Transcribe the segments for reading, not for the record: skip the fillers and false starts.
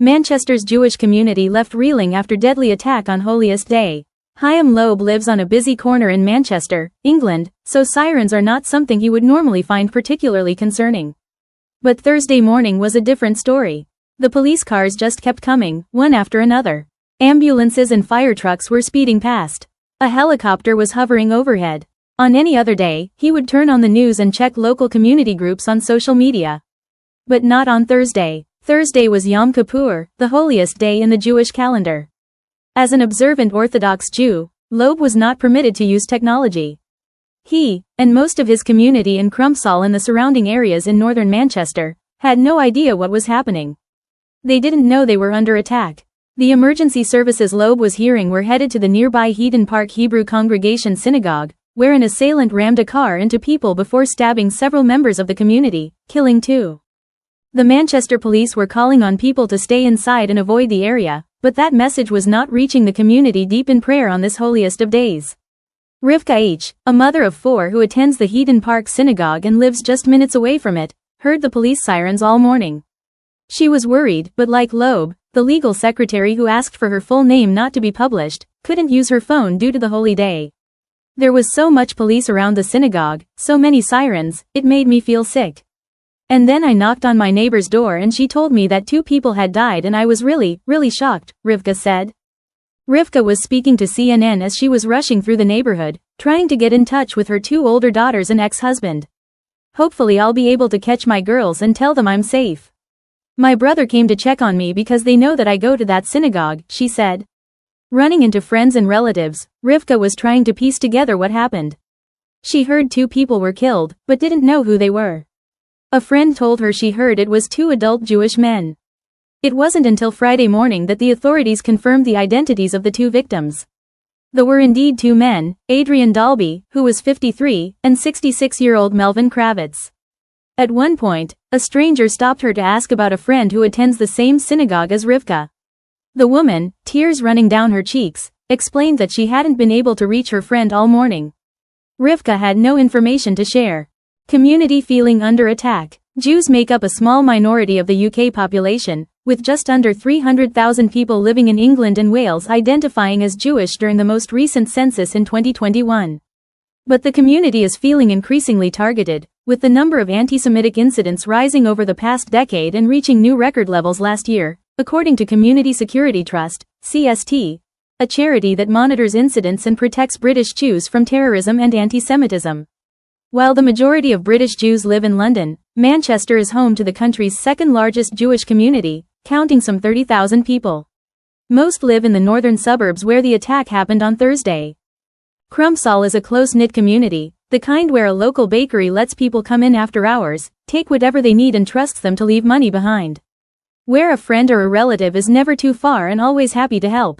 Manchester's Jewish community left reeling after deadly attack on holiest day. Chaim Loeb lives on a busy corner in Manchester, England, so sirens are not something he would normally find particularly concerning. But Thursday morning was a different story. The police cars just kept coming, one after another. Ambulances and fire trucks were speeding past. A helicopter was hovering overhead. On any other day, he would turn on the news and check local community groups on social media. But not on Thursday. Thursday was Yom Kippur, the holiest day in the Jewish calendar. As an observant Orthodox Jew, Loeb was not permitted to use technology. He, and most of his community in Crumpsall and the surrounding areas in northern Manchester, had no idea what was happening. They didn't know they were under attack. The emergency services Loeb was hearing were headed to the nearby Heaton Park Hebrew Congregation Synagogue, where an assailant rammed a car into people before stabbing several members of the community, killing two. The Manchester police were calling on people to stay inside and avoid the area, but that message was not reaching the community deep in prayer on this holiest of days. Rivka H., a mother of 4 who attends the Heaton Park Synagogue and lives just minutes away from it, heard the police sirens all morning. She was worried, but like Loeb, the legal secretary who asked for her full name not to be published, couldn't use her phone due to the holy day. There was so much police around the synagogue, so many sirens, it made me feel sick. And then I knocked on my neighbor's door and she told me that 2 people had died and I was really shocked, Rivka said. Rivka was speaking to CNN as she was rushing through the neighborhood, trying to get in touch with her 2 older daughters and ex-husband. Hopefully I'll be able to catch my girls and tell them I'm safe. My brother came to check on me because they know that I go to that synagogue, she said. Running into friends and relatives, Rivka was trying to piece together what happened. She heard 2 people were killed, but didn't know who they were. A friend told her she heard it was 2 adult Jewish men. It wasn't until Friday morning that the authorities confirmed the identities of the 2 victims. There were indeed 2 men, Adrian Dalby, who was 53, and 66-year-old Melvin Kravitz. At one point, a stranger stopped her to ask about a friend who attends the same synagogue as Rivka. The woman, tears running down her cheeks, explained that she hadn't been able to reach her friend all morning. Rivka had no information to share. Community feeling under attack. Jews make up a small minority of the UK population, with just under 300,000 people living in England and Wales identifying as Jewish during the most recent census in 2021. But the community is feeling increasingly targeted, with the number of anti-Semitic incidents rising over the past decade and reaching new record levels last year, according to Community Security Trust, CST, a charity that monitors incidents and protects British Jews from terrorism and anti-Semitism. While the majority of British Jews live in London, Manchester is home to the country's second-largest Jewish community, counting some 30,000 people. Most live in the northern suburbs where the attack happened on Thursday. Crumpsall is a close-knit community, the kind where a local bakery lets people come in after hours, take whatever they need and trusts them to leave money behind. Where a friend or a relative is never too far and always happy to help.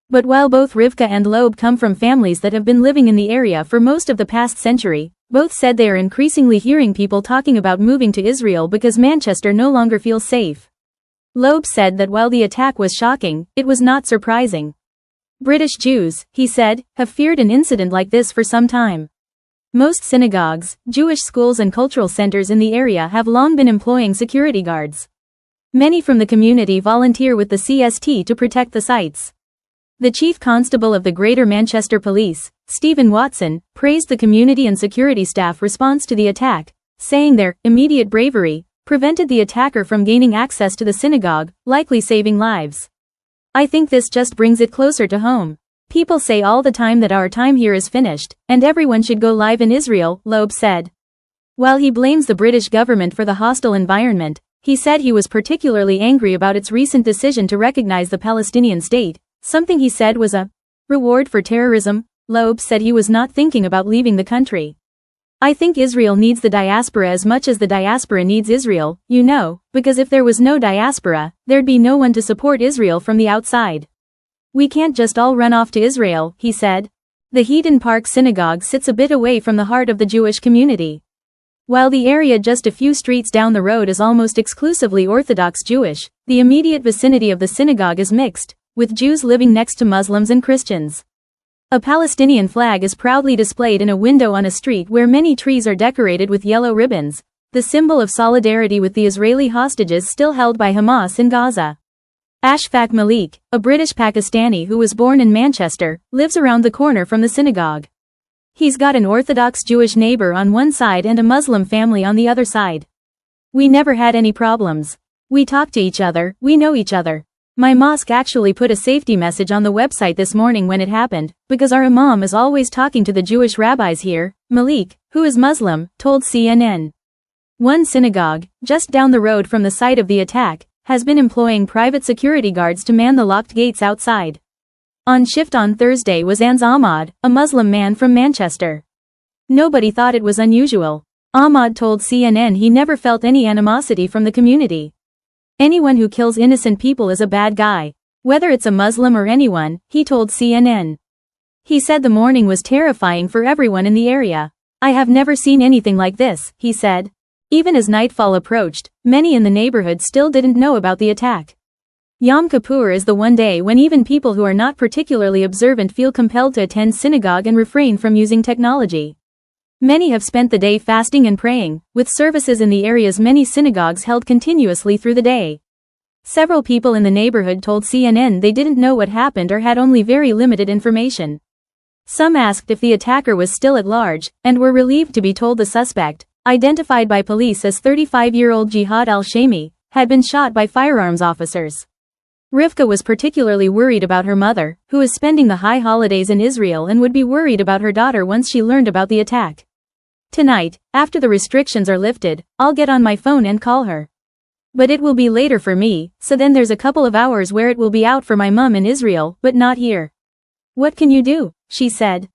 But while both Rivka and Loeb come from families that have been living in the area for most of the past century, both said they are increasingly hearing people talking about moving to Israel because Manchester no longer feels safe. Loeb said that while the attack was shocking, it was not surprising. British Jews, he said, have feared an incident like this for some time. Most synagogues, Jewish schools and cultural centers in the area have long been employing security guards. Many from the community volunteer with the CST to protect the sites. The Chief Constable of the Greater Manchester Police, Stephen Watson, praised the community and security staff response to the attack, saying their immediate bravery prevented the attacker from gaining access to the synagogue, likely saving lives. I think this just brings it closer to home. People say all the time that our time here is finished, and everyone should go live in Israel, Loeb said. While he blames the British government for the hostile environment, he said he was particularly angry about its recent decision to recognize the Palestinian state, something he said was a reward for terrorism. Loeb said he was not thinking about leaving the country. I think Israel needs the diaspora as much as the diaspora needs Israel, because if there was no diaspora, there'd be no one to support Israel from the outside. We can't just all run off to Israel, he said. The Heaton Park Synagogue sits a bit away from the heart of the Jewish community. While the area just a few streets down the road is almost exclusively Orthodox Jewish, the immediate vicinity of the synagogue is mixed, with Jews living next to Muslims and Christians. A Palestinian flag is proudly displayed in a window on a street where many trees are decorated with yellow ribbons, the symbol of solidarity with the Israeli hostages still held by Hamas in Gaza. Ashfaq Malik, a British Pakistani who was born in Manchester, lives around the corner from the synagogue. He's got an Orthodox Jewish neighbor on one side and a Muslim family on the other side. We never had any problems. We talk to each other, we know each other. My mosque actually put a safety message on the website this morning when it happened, because our imam is always talking to the Jewish rabbis here, Malik, who is Muslim, told CNN. One synagogue, just down the road from the site of the attack, has been employing private security guards to man the locked gates outside. On shift on Thursday was Anz Ahmad, a Muslim man from Manchester. Nobody thought it was unusual. Ahmad told CNN he never felt any animosity from the community. Anyone who kills innocent people is a bad guy, whether it's a Muslim or anyone, he told CNN. He said the morning was terrifying for everyone in the area. I have never seen anything like this, he said. Even as nightfall approached, many in the neighborhood still didn't know about the attack. Yom Kippur is the one day when even people who are not particularly observant feel compelled to attend synagogue and refrain from using technology. Many have spent the day fasting and praying, with services in the area's many synagogues held continuously through the day. Several people in the neighborhood told CNN they didn't know what happened or had only very limited information. Some asked if the attacker was still at large, and were relieved to be told the suspect, identified by police as 35-year-old Jihad al-Shami, had been shot by firearms officers. Rivka was particularly worried about her mother, who is spending the high holidays in Israel and would be worried about her daughter once she learned about the attack. Tonight, after the restrictions are lifted, I'll get on my phone and call her. But it will be later for me, so then there's a couple of hours where it will be out for my mum in Israel, but not here. What can you do? She said.